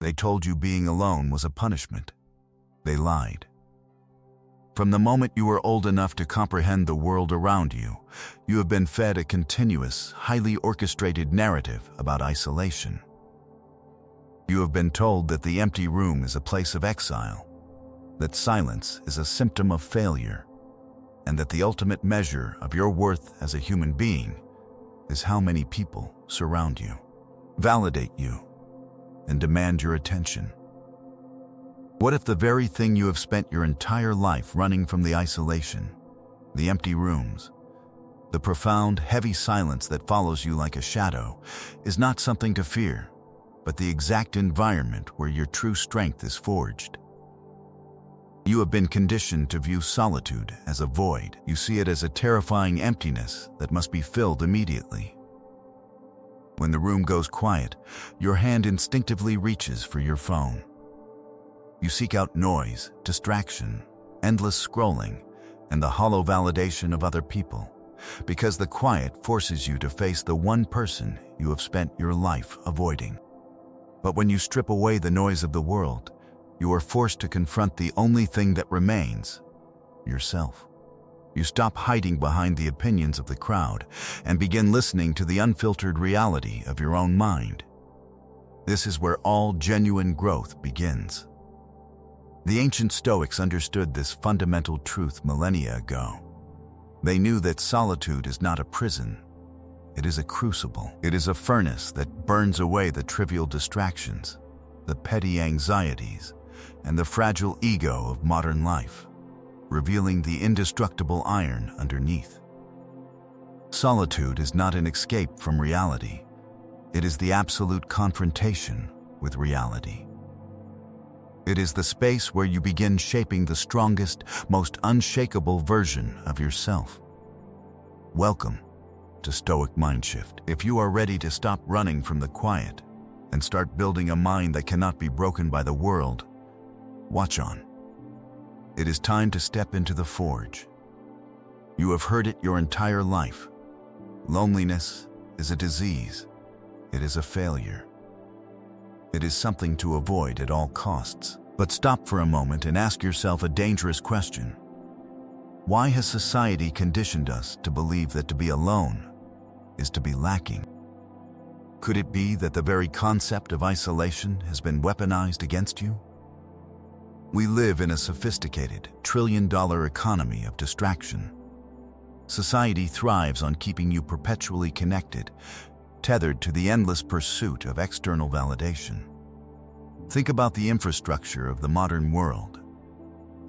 They told you being alone was a punishment. They lied. From the moment you were old enough to comprehend the world around you, you have been fed a continuous, highly orchestrated narrative about isolation. You have been told that the empty room is a place of exile, that silence is a symptom of failure, and that the ultimate measure of your worth as a human being is how many people surround you, validate you, and demand your attention. What if the very thing you have spent your entire life running from, the isolation, the empty rooms, the profound, heavy silence that follows you like a shadow, is not something to fear, but the exact environment where your true strength is forged? You have been conditioned to view solitude as a void. You see it as a terrifying emptiness that must be filled immediately. When the room goes quiet, your hand instinctively reaches for your phone. You seek out noise, distraction, endless scrolling, and the hollow validation of other people, because the quiet forces you to face the one person you have spent your life avoiding. But when you strip away the noise of the world, you are forced to confront the only thing that remains: yourself. You stop hiding behind the opinions of the crowd and begin listening to the unfiltered reality of your own mind. This is where all genuine growth begins. The ancient Stoics understood this fundamental truth millennia ago. They knew that solitude is not a prison. It is a crucible. It is a furnace that burns away the trivial distractions, the petty anxieties, and the fragile ego of modern life, revealing the indestructible iron underneath. Solitude is not an escape from reality. It is the absolute confrontation with reality. It is the space where you begin shaping the strongest, most unshakable version of yourself. Welcome to Stoic Mindshift. If you are ready to stop running from the quiet and start building a mind that cannot be broken by the world, watch on. It is time to step into the forge. You have heard it your entire life. Loneliness is a disease. It is a failure. It is something to avoid at all costs. But stop for a moment and ask yourself a dangerous question. Why has society conditioned us to believe that to be alone is to be lacking? Could it be that the very concept of isolation has been weaponized against you? We live in a sophisticated, trillion-dollar economy of distraction. Society thrives on keeping you perpetually connected, tethered to the endless pursuit of external validation. Think about the infrastructure of the modern world.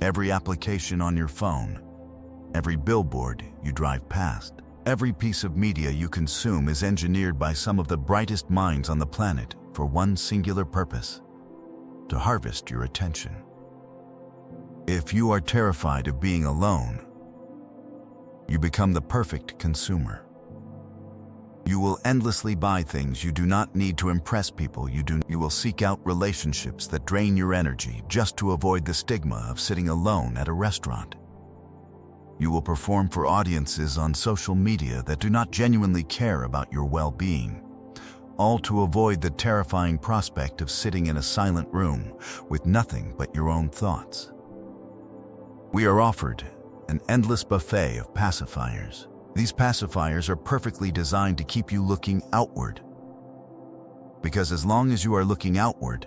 Every application on your phone, every billboard you drive past, every piece of media you consume is engineered by some of the brightest minds on the planet for one singular purpose: to harvest your attention. If you are terrified of being alone, you become the perfect consumer. You will endlessly buy things you do not need to impress people you do. You will seek out relationships that drain your energy just to avoid the stigma of sitting alone at a restaurant. You will perform for audiences on social media that do not genuinely care about your well-being, all to avoid the terrifying prospect of sitting in a silent room with nothing but your own thoughts. We are offered an endless buffet of pacifiers. These pacifiers are perfectly designed to keep you looking outward. Because as long as you are looking outward,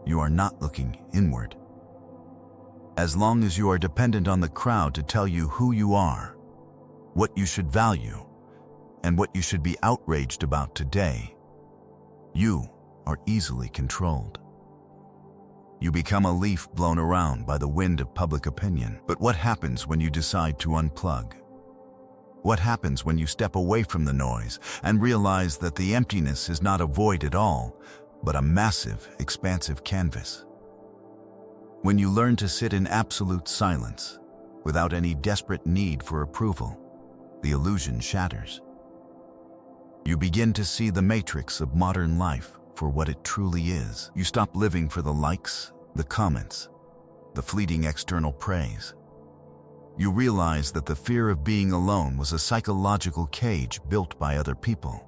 you are not looking inward. As long as you are dependent on the crowd to tell you who you are, what you should value, and what you should be outraged about today, you are easily controlled. You become a leaf blown around by the wind of public opinion. But what happens when you decide to unplug? What happens when you step away from the noise and realize that the emptiness is not a void at all, but a massive, expansive canvas? When you learn to sit in absolute silence, without any desperate need for approval, the illusion shatters. You begin to see the matrix of modern life for what it truly is. You stop living for the likes, the comments, the fleeting external praise. You realize that the fear of being alone was a psychological cage built by other people,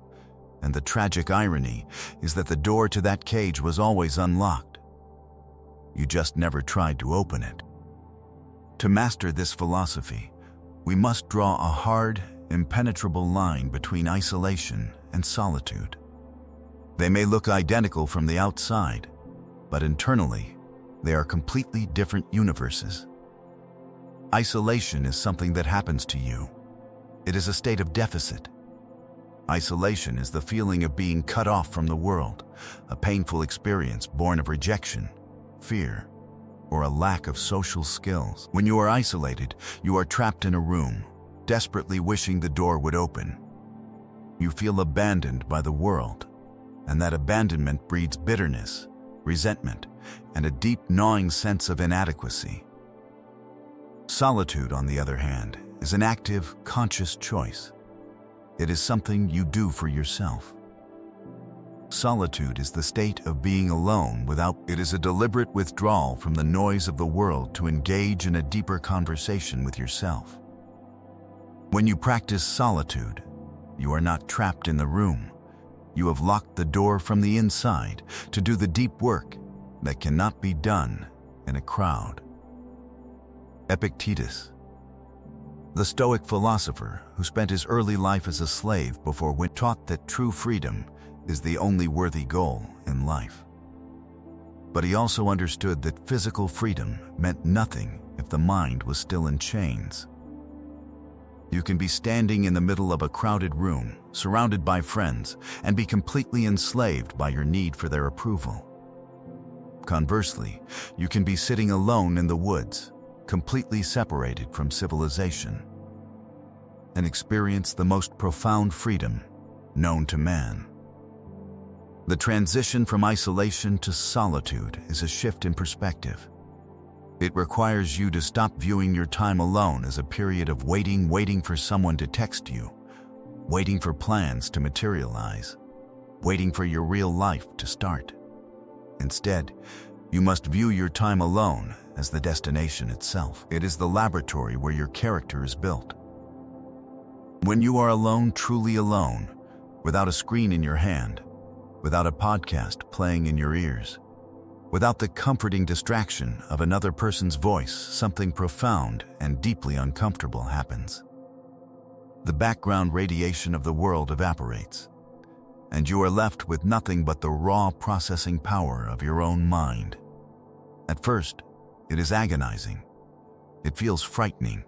and the tragic irony is that the door to that cage was always unlocked. You just never tried to open it. To master this philosophy, we must draw a hard, impenetrable line between isolation and solitude. They may look identical from the outside, but internally, they are completely different universes. Isolation is something that happens to you. It is a state of deficit. Isolation is the feeling of being cut off from the world, a painful experience born of rejection, fear, or a lack of social skills. When you are isolated, you are trapped in a room, desperately wishing the door would open. You feel abandoned by the world, and that abandonment breeds bitterness, resentment, and a deep gnawing sense of inadequacy. Solitude, on the other hand, is an active, conscious choice. It is something you do for yourself. Solitude is the state of being alone without. It is a deliberate withdrawal from the noise of the world to engage in a deeper conversation with yourself. When you practice solitude, you are not trapped in the room. You have locked the door from the inside to do the deep work that cannot be done in a crowd. Epictetus, the Stoic philosopher who spent his early life as a slave before taught that true freedom is the only worthy goal in life. But he also understood that physical freedom meant nothing if the mind was still in chains. You can be standing in the middle of a crowded room, surrounded by friends, and be completely enslaved by your need for their approval. Conversely, you can be sitting alone in the woods, completely separated from civilization, and experience the most profound freedom known to man. The transition from isolation to solitude is a shift in perspective. It requires you to stop viewing your time alone as a period of waiting for someone to text you, waiting for plans to materialize, waiting for your real life to start. Instead, you must view your time alone as the destination itself. It is the laboratory where your character is built. When you are alone, truly alone, without a screen in your hand, without a podcast playing in your ears, without the comforting distraction of another person's voice, something profound and deeply uncomfortable happens. The background radiation of the world evaporates, and you are left with nothing but the raw processing power of your own mind. At first, it is agonizing. It feels frightening.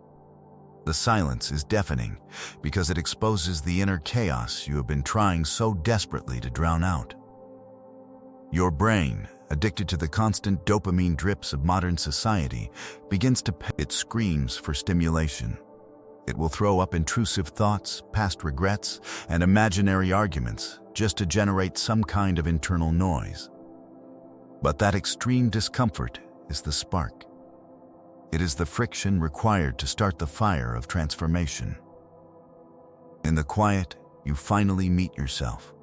The silence is deafening because it exposes the inner chaos you have been trying so desperately to drown out. Your brain, addicted to the constant dopamine drips of modern society, begins to it screams for stimulation. It will throw up intrusive thoughts, past regrets, and imaginary arguments just to generate some kind of internal noise. But that extreme discomfort is the spark. It is the friction required to start the fire of transformation. In the quiet, you finally meet yourself.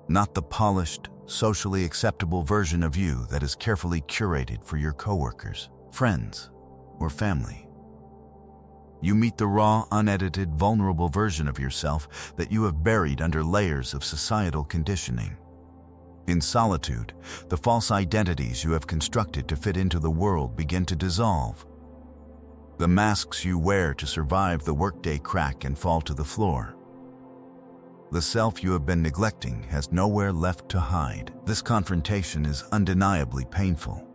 Not the polished, socially acceptable version of you that is carefully curated for your coworkers, friends, or family. You meet the raw, unedited, vulnerable version of yourself that you have buried under layers of societal conditioning. In solitude, the false identities you have constructed to fit into the world begin to dissolve. The masks you wear to survive the workday crack and fall to the floor. The self you have been neglecting has nowhere left to hide. This confrontation is undeniably painful.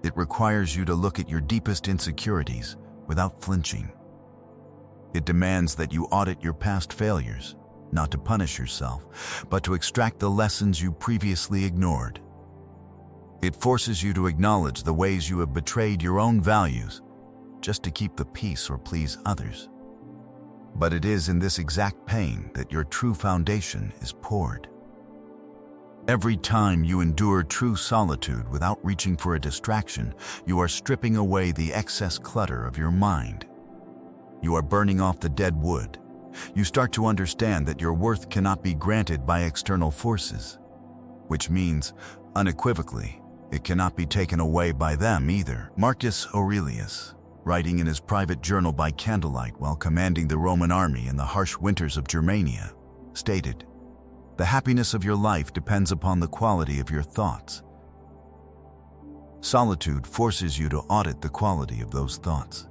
It requires you to look at your deepest insecurities without flinching. It demands that you audit your past failures, not to punish yourself, but to extract the lessons you previously ignored. It forces you to acknowledge the ways you have betrayed your own values just to keep the peace or please others. But it is in this exact pain that your true foundation is poured. Every time you endure true solitude without reaching for a distraction, you are stripping away the excess clutter of your mind. You are burning off the dead wood. You start to understand that your worth cannot be granted by external forces, which means, unequivocally, it cannot be taken away by them either. Marcus Aurelius, writing in his private journal by candlelight while commanding the Roman army in the harsh winters of Germania, stated, "The happiness of your life depends upon the quality of your thoughts." Solitude forces you to audit the quality of those thoughts.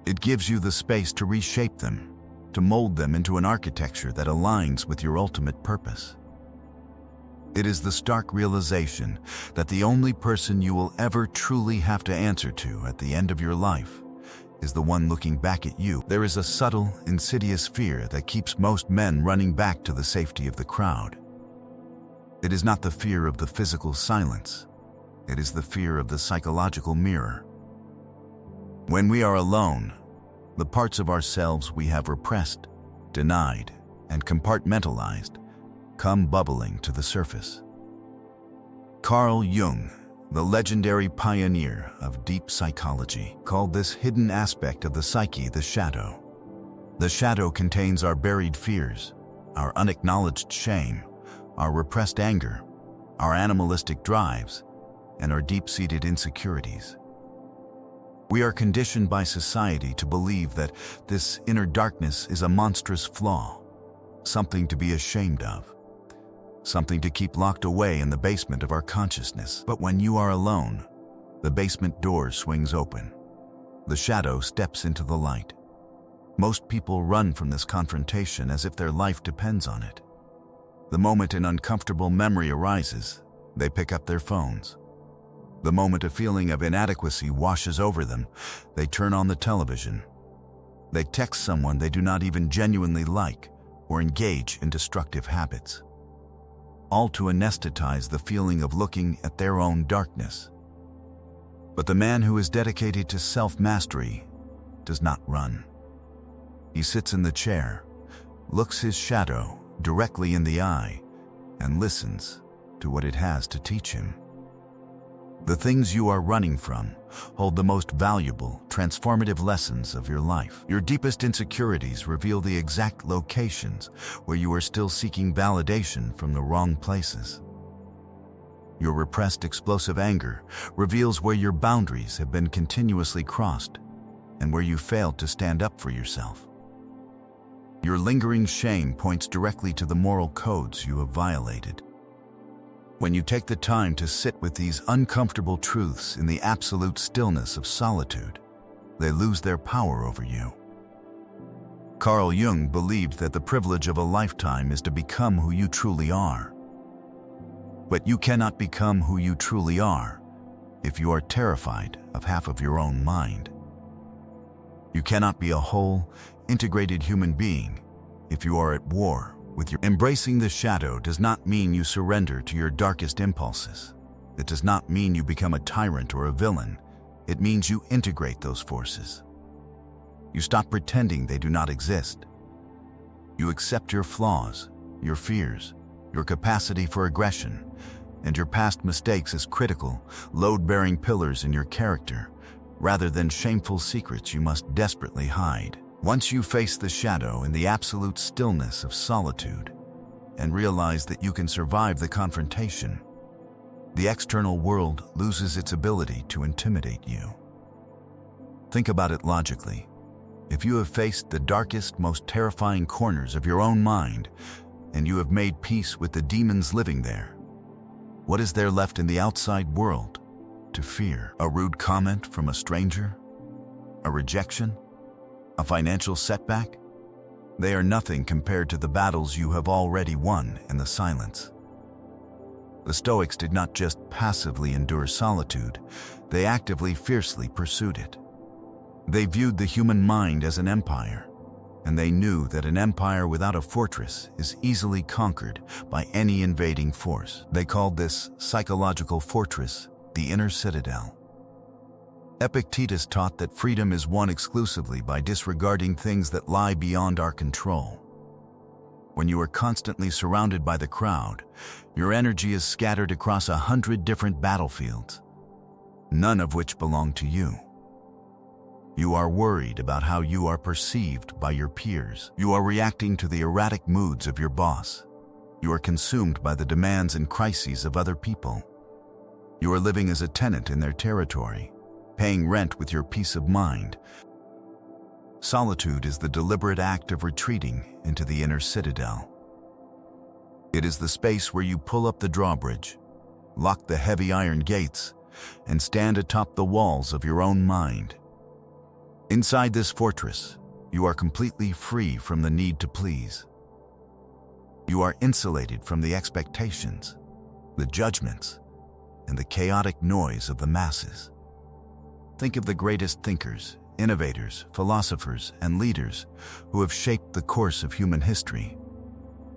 It gives you the space to reshape them, to mold them into an architecture that aligns with your ultimate purpose. It is the stark realization that the only person you will ever truly have to answer to at the end of your life is the one looking back at you. There is a subtle, insidious fear that keeps most men running back to the safety of the crowd. It is not the fear of the physical silence. It is the fear of the psychological mirror. When we are alone, the parts of ourselves we have repressed, denied, and compartmentalized come bubbling to the surface. Carl Jung, the legendary pioneer of deep psychology, called this hidden aspect of the psyche the shadow. The shadow contains our buried fears, our unacknowledged shame, our repressed anger, our animalistic drives, and our deep-seated insecurities. We are conditioned by society to believe that this inner darkness is a monstrous flaw, something to be ashamed of, something to keep locked away in the basement of our consciousness. But when you are alone, the basement door swings open. The shadow steps into the light. Most people run from this confrontation as if their life depends on it. The moment an uncomfortable memory arises, they pick up their phones. The moment a feeling of inadequacy washes over them, they turn on the television. They text someone they do not even genuinely like or engage in destructive habits, all to anesthetize the feeling of looking at their own darkness. But the man who is dedicated to self-mastery does not run. He sits in the chair, looks his shadow directly in the eye, and listens to what it has to teach him. The things you are running from hold the most valuable, transformative lessons of your life. Your deepest insecurities reveal the exact locations where you are still seeking validation from the wrong places. Your repressed, explosive anger reveals where your boundaries have been continuously crossed and where you failed to stand up for yourself. Your lingering shame points directly to the moral codes you have violated. When you take the time to sit with these uncomfortable truths in the absolute stillness of solitude, they lose their power over you. Carl Jung believed that the privilege of a lifetime is to become who you truly are. But you cannot become who you truly are if you are terrified of half of your own mind. You cannot be a whole, integrated human being if you are at war with your. Embracing the shadow does not mean you surrender to your darkest impulses. It does not mean you become a tyrant or a villain. It means you integrate those forces. You stop pretending they do not exist. You accept your flaws, your fears, your capacity for aggression, and your past mistakes as critical, load-bearing pillars in your character, rather than shameful secrets you must desperately hide. Once you face the shadow in the absolute stillness of solitude and realize that you can survive the confrontation, the external world loses its ability to intimidate you. Think about it logically. If you have faced the darkest, most terrifying corners of your own mind, and you have made peace with the demons living there, what is there left in the outside world to fear? A rude comment from a stranger? A rejection? A financial setback? They are nothing compared to the battles you have already won in the silence. The Stoics did not just passively endure solitude, they actively, fiercely pursued it. They viewed the human mind as an empire, and they knew that an empire without a fortress is easily conquered by any invading force. They called this psychological fortress the inner citadel. Epictetus taught that freedom is won exclusively by disregarding things that lie beyond our control. When you are constantly surrounded by the crowd, your energy is scattered across 100 different battlefields, none of which belong to you. You are worried about how you are perceived by your peers. You are reacting to the erratic moods of your boss. You are consumed by the demands and crises of other people. You are living as a tenant in their territory, paying rent with your peace of mind. Solitude is the deliberate act of retreating into the inner citadel. It is the space where you pull up the drawbridge, lock the heavy iron gates, and stand atop the walls of your own mind. Inside this fortress, you are completely free from the need to please. You are insulated from the expectations, the judgments, and the chaotic noise of the masses. Think of the greatest thinkers, innovators, philosophers, and leaders who have shaped the course of human history.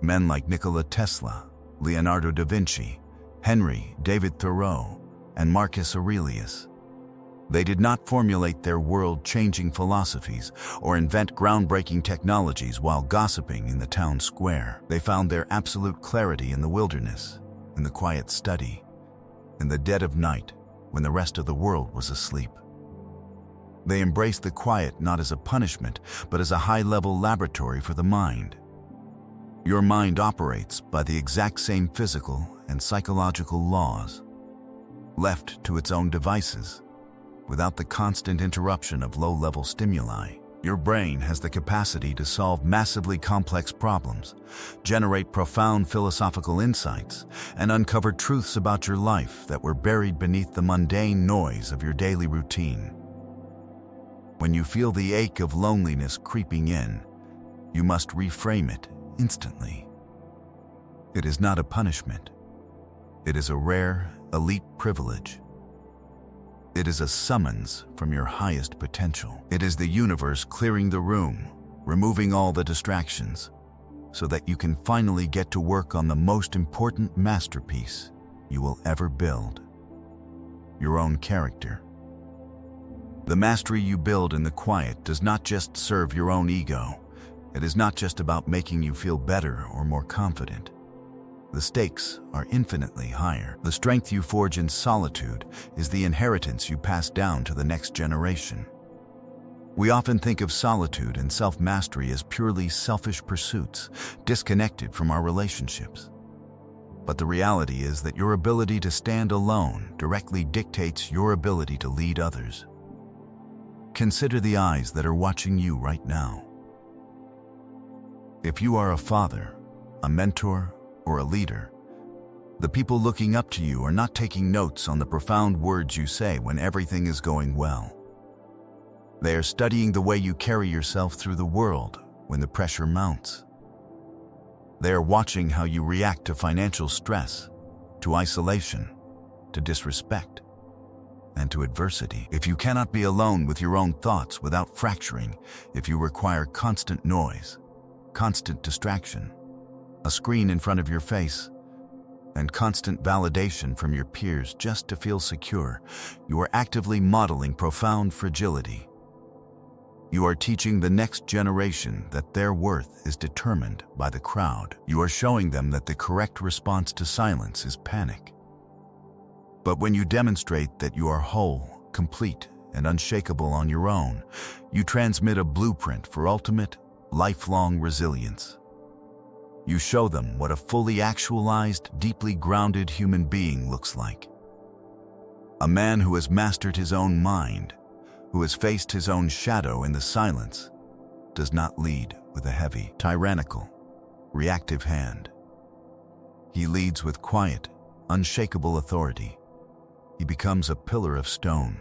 Men like Nikola Tesla, Leonardo da Vinci, Henry David Thoreau, and Marcus Aurelius. They did not formulate their world-changing philosophies or invent groundbreaking technologies while gossiping in the town square. They found their absolute clarity in the wilderness, in the quiet study, in the dead of night when the rest of the world was asleep. They embraced the quiet not as a punishment, but as a high-level laboratory for the mind. Your mind operates by the exact same physical and psychological laws. Left to its own devices, without the constant interruption of low-level stimuli, your brain has the capacity to solve massively complex problems, generate profound philosophical insights, and uncover truths about your life that were buried beneath the mundane noise of your daily routine. When you feel the ache of loneliness creeping in, you must reframe it instantly. It is not a punishment. It is a rare, elite privilege. It is a summons from your highest potential. It is the universe clearing the room, removing all the distractions, so that you can finally get to work on the most important masterpiece you will ever build: your own character. The mastery you build in the quiet does not just serve your own ego. It is not just about making you feel better or more confident. The stakes are infinitely higher. The strength you forge in solitude is the inheritance you pass down to the next generation. We often think of solitude and self-mastery as purely selfish pursuits, disconnected from our relationships. But the reality is that your ability to stand alone directly dictates your ability to lead others. Consider the eyes that are watching you right now. If you are a father, a mentor, or a leader, the people looking up to you are not taking notes on the profound words you say when everything is going well. They are studying the way you carry yourself through the world when the pressure mounts. They are watching how you react to financial stress, to isolation, to disrespect, and to adversity. If you cannot be alone with your own thoughts without fracturing, if you require constant noise, constant distraction, a screen in front of your face, and constant validation from your peers just to feel secure, you are actively modeling profound fragility. You are teaching the next generation that their worth is determined by the crowd. You are showing them that the correct response to silence is panic. But when you demonstrate that you are whole, complete, and unshakable on your own, you transmit a blueprint for ultimate, lifelong resilience. You show them what a fully actualized, deeply grounded human being looks like. A man who has mastered his own mind, who has faced his own shadow in the silence, does not lead with a heavy, tyrannical, reactive hand. He leads with quiet, unshakable authority. He becomes a pillar of stone.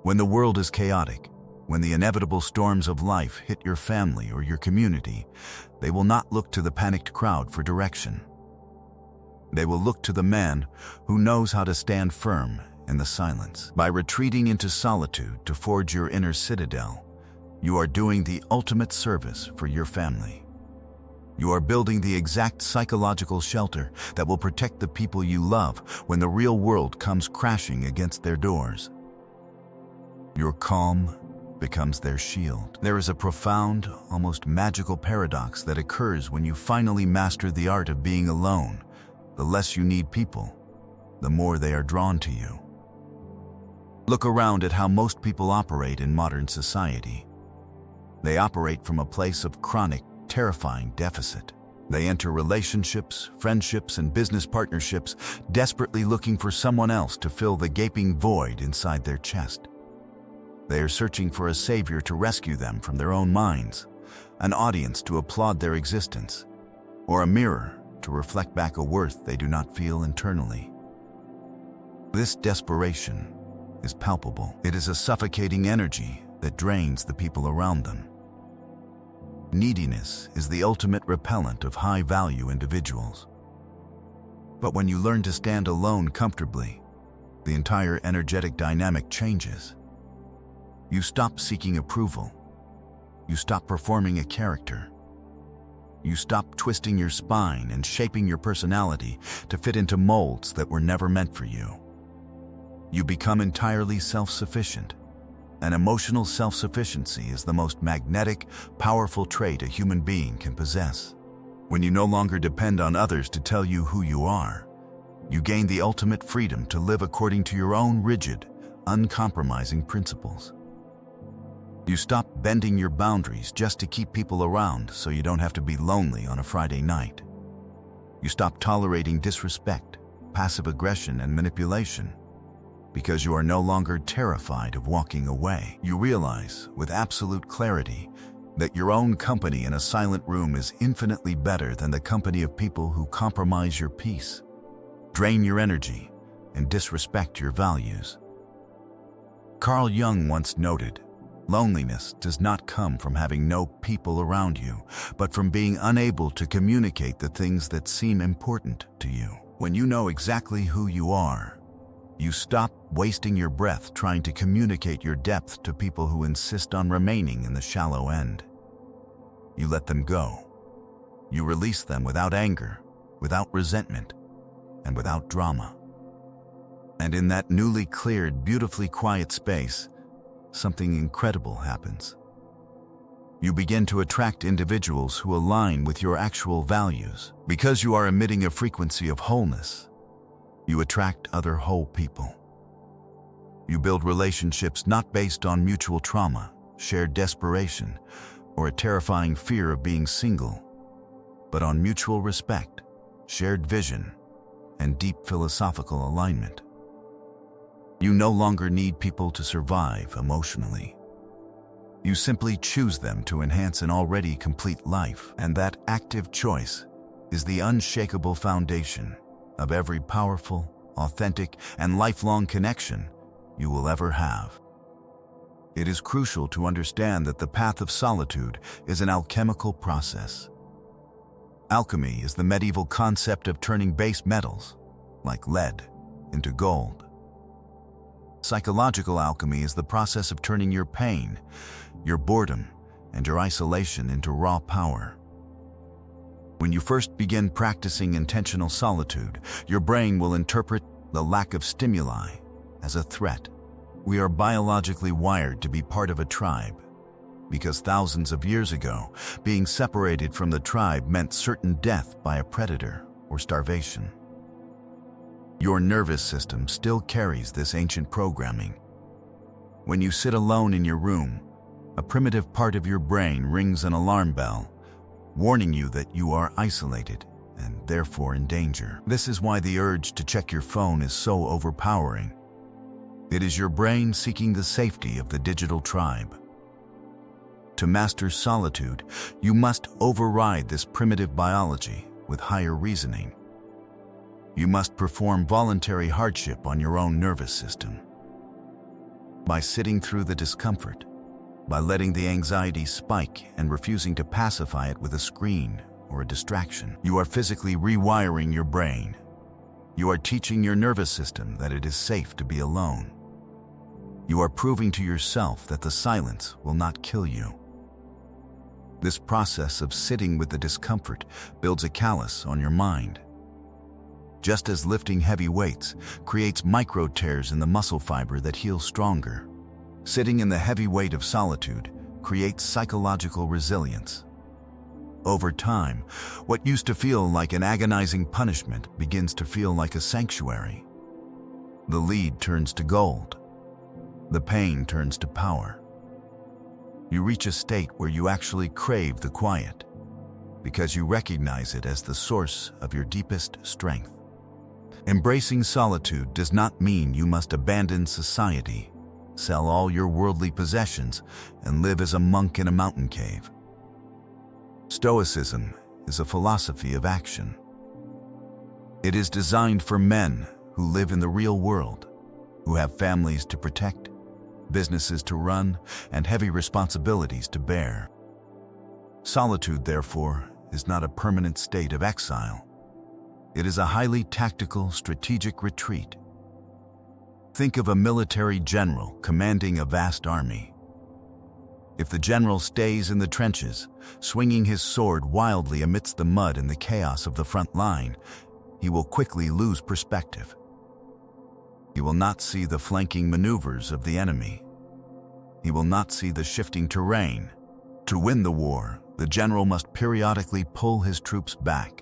When the world is chaotic, when the inevitable storms of life hit your family or your community, they will not look to the panicked crowd for direction. They will look to the man who knows how to stand firm in the silence. By retreating into solitude to forge your inner citadel, you are doing the ultimate service for your family. You are building the exact psychological shelter that will protect the people you love when the real world comes crashing against their doors. Your calm becomes their shield. There is a profound, almost magical paradox that occurs when you finally master the art of being alone. The less you need people, the more they are drawn to you. Look around at how most people operate in modern society. They operate from a place of chronic, terrifying deficit. They enter relationships, friendships, and business partnerships, desperately looking for someone else to fill the gaping void inside their chest. They are searching for a savior to rescue them from their own minds, an audience to applaud their existence, or a mirror to reflect back a worth they do not feel internally. This desperation is palpable. It is a suffocating energy that drains the people around them. Neediness is the ultimate repellent of high-value individuals. But when you learn to stand alone comfortably, the entire energetic dynamic changes. You stop seeking approval. You stop performing a character. You stop twisting your spine and shaping your personality to fit into molds that were never meant for you. You become entirely self-sufficient. And emotional self-sufficiency is the most magnetic, powerful trait a human being can possess. When you no longer depend on others to tell you who you are, you gain the ultimate freedom to live according to your own rigid, uncompromising principles. You stop bending your boundaries just to keep people around so you don't have to be lonely on a Friday night. You stop tolerating disrespect, passive aggression, and manipulation because you are no longer terrified of walking away. You realize, with absolute clarity, that your own company in a silent room is infinitely better than the company of people who compromise your peace, drain your energy, and disrespect your values. Carl Jung once noted, "Loneliness does not come from having no people around you, but from being unable to communicate the things that seem important to you." When you know exactly who you are, you stop wasting your breath trying to communicate your depth to people who insist on remaining in the shallow end. You let them go. You release them without anger, without resentment, and without drama. And in that newly cleared, beautifully quiet space, something incredible happens. You begin to attract individuals who align with your actual values. Because you are emitting a frequency of wholeness, you attract other whole people. You build relationships not based on mutual trauma, shared desperation, or a terrifying fear of being single, but on mutual respect, shared vision, and deep philosophical alignment. You no longer need people to survive emotionally. You simply choose them to enhance an already complete life, and that active choice is the unshakable foundation of every powerful, authentic, and lifelong connection you will ever have. It is crucial to understand that the path of solitude is an alchemical process. Alchemy is the medieval concept of turning base metals, like lead, into gold. Psychological alchemy is the process of turning your pain, your boredom, and your isolation into raw power. When you first begin practicing intentional solitude, your brain will interpret the lack of stimuli as a threat. We are biologically wired to be part of a tribe, because thousands of years ago, being separated from the tribe meant certain death by a predator or starvation. Your nervous system still carries this ancient programming. When you sit alone in your room, a primitive part of your brain rings an alarm bell, warning you that you are isolated and therefore in danger. This is why the urge to check your phone is so overpowering. It is your brain seeking the safety of the digital tribe. To master solitude, you must override this primitive biology with higher reasoning. You must perform voluntary hardship on your own nervous system. By sitting through the discomfort, by letting the anxiety spike and refusing to pacify it with a screen or a distraction, you are physically rewiring your brain. You are teaching your nervous system that it is safe to be alone. You are proving to yourself that the silence will not kill you. This process of sitting with the discomfort builds a callus on your mind. Just as lifting heavy weights creates micro tears in the muscle fiber that heals stronger, sitting in the heavy weight of solitude creates psychological resilience. Over time, what used to feel like an agonizing punishment begins to feel like a sanctuary. The lead turns to gold. The pain turns to power. You reach a state where you actually crave the quiet, because you recognize it as the source of your deepest strength. Embracing solitude does not mean you must abandon society, sell all your worldly possessions, and live as a monk in a mountain cave. Stoicism is a philosophy of action. It is designed for men who live in the real world, who have families to protect, businesses to run, and heavy responsibilities to bear. Solitude, therefore, is not a permanent state of exile. It is a highly tactical, strategic retreat. Think of a military general commanding a vast army. If the general stays in the trenches, swinging his sword wildly amidst the mud and the chaos of the front line, he will quickly lose perspective. He will not see the flanking maneuvers of the enemy. He will not see the shifting terrain. To win the war, the general must periodically pull his troops back.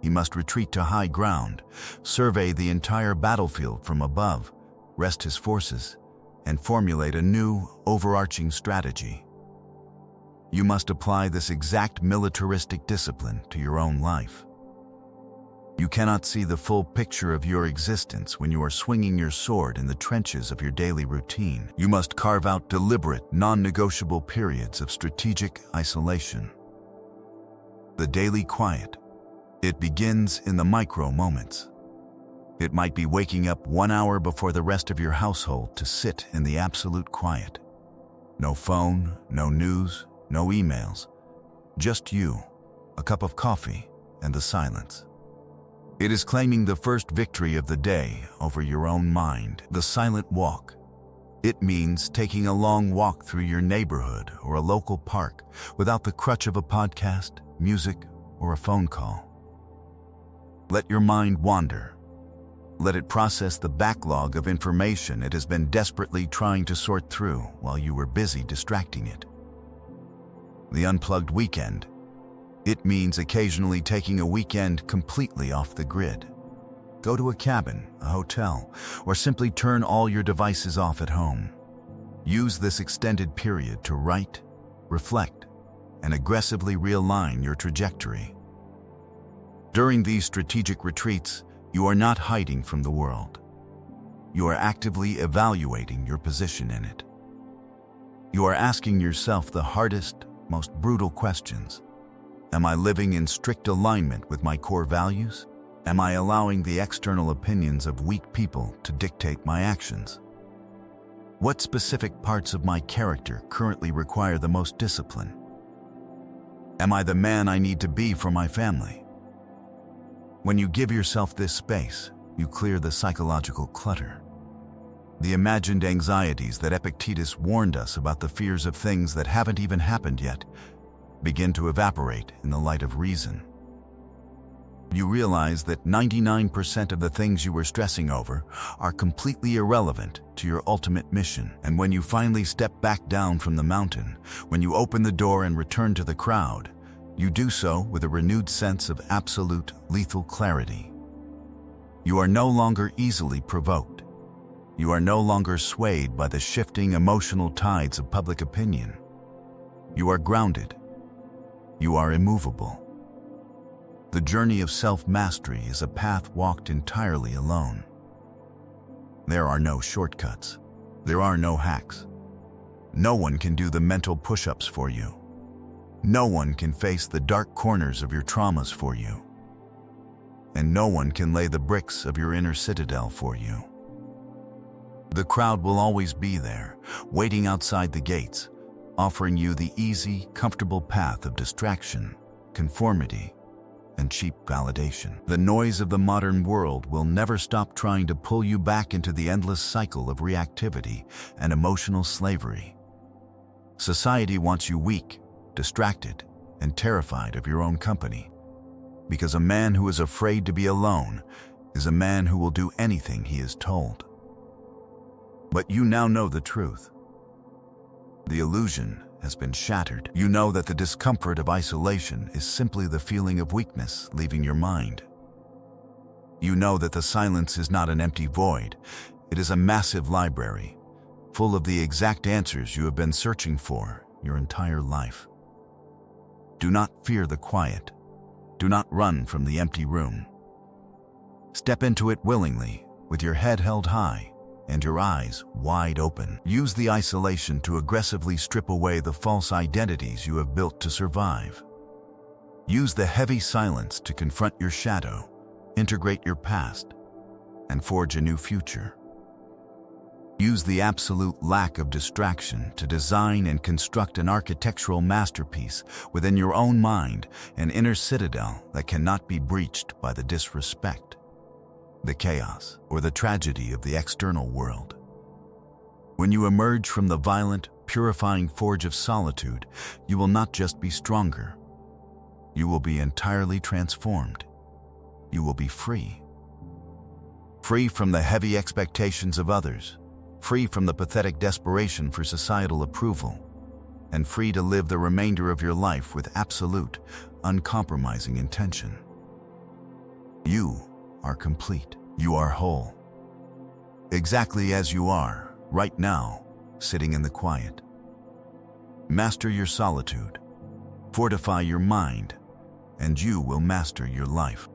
He must retreat to high ground, survey the entire battlefield from above, rest his forces, and formulate a new, overarching strategy. You must apply this exact militaristic discipline to your own life. You cannot see the full picture of your existence when you are swinging your sword in the trenches of your daily routine. You must carve out deliberate, non-negotiable periods of strategic isolation. The daily quiet. It begins in the micro moments. It might be waking up 1 hour before the rest of your household to sit in the absolute quiet. No phone, no news, no emails. Just you, a cup of coffee, and the silence. It is claiming the first victory of the day over your own mind, the silent walk. It means taking a long walk through your neighborhood or a local park without the crutch of a podcast, music, or a phone call. Let your mind wander. Let it process the backlog of information it has been desperately trying to sort through while you were busy distracting it. The unplugged weekend. It means occasionally taking a weekend completely off the grid. Go to a cabin, a hotel, or simply turn all your devices off at home. Use this extended period to write, reflect, and aggressively realign your trajectory. During these strategic retreats, you are not hiding from the world. You are actively evaluating your position in it. You are asking yourself the hardest, most brutal questions. Am I living in strict alignment with my core values? Am I allowing the external opinions of weak people to dictate my actions? What specific parts of my character currently require the most discipline? Am I the man I need to be for my family? When you give yourself this space, you clear the psychological clutter. The imagined anxieties that Epictetus warned us about, the fears of things that haven't even happened yet, begin to evaporate in the light of reason. You realize that 99% of the things you were stressing over are completely irrelevant to your ultimate mission. And when you finally step back down from the mountain, when you open the door and return to the crowd, you do so with a renewed sense of absolute, lethal clarity. You are no longer easily provoked. You are no longer swayed by the shifting emotional tides of public opinion. You are grounded. You are immovable. The journey of self-mastery is a path walked entirely alone. There are no shortcuts. There are no hacks. No one can do the mental push-ups for you. No one can face the dark corners of your traumas for you. And no one can lay the bricks of your inner citadel for you. The crowd will always be there, waiting outside the gates, offering you the easy, comfortable path of distraction, conformity, and cheap validation. The noise of the modern world will never stop trying to pull you back into the endless cycle of reactivity and emotional slavery. Society wants you weak, distracted, and terrified of your own company, because a man who is afraid to be alone is a man who will do anything he is told. But you now know the truth. The illusion has been shattered. You know that the discomfort of isolation is simply the feeling of weakness leaving your mind. You know that the silence is not an empty void. It is a massive library, full of the exact answers you have been searching for your entire life. Do not fear the quiet. Do not run from the empty room. Step into it willingly, with your head held high and your eyes wide open. Use the isolation to aggressively strip away the false identities you have built to survive. Use the heavy silence to confront your shadow, integrate your past, and forge a new future. Use the absolute lack of distraction to design and construct an architectural masterpiece within your own mind, an inner citadel that cannot be breached by the disrespect, the chaos, or the tragedy of the external world. When you emerge from the violent, purifying forge of solitude, you will not just be stronger. You will be entirely transformed. You will be free. Free from the heavy expectations of others, free from the pathetic desperation for societal approval, and free to live the remainder of your life with absolute, uncompromising intention. You are complete. You are whole. Exactly as you are, right now, sitting in the quiet. Master your solitude, fortify your mind, and you will master your life.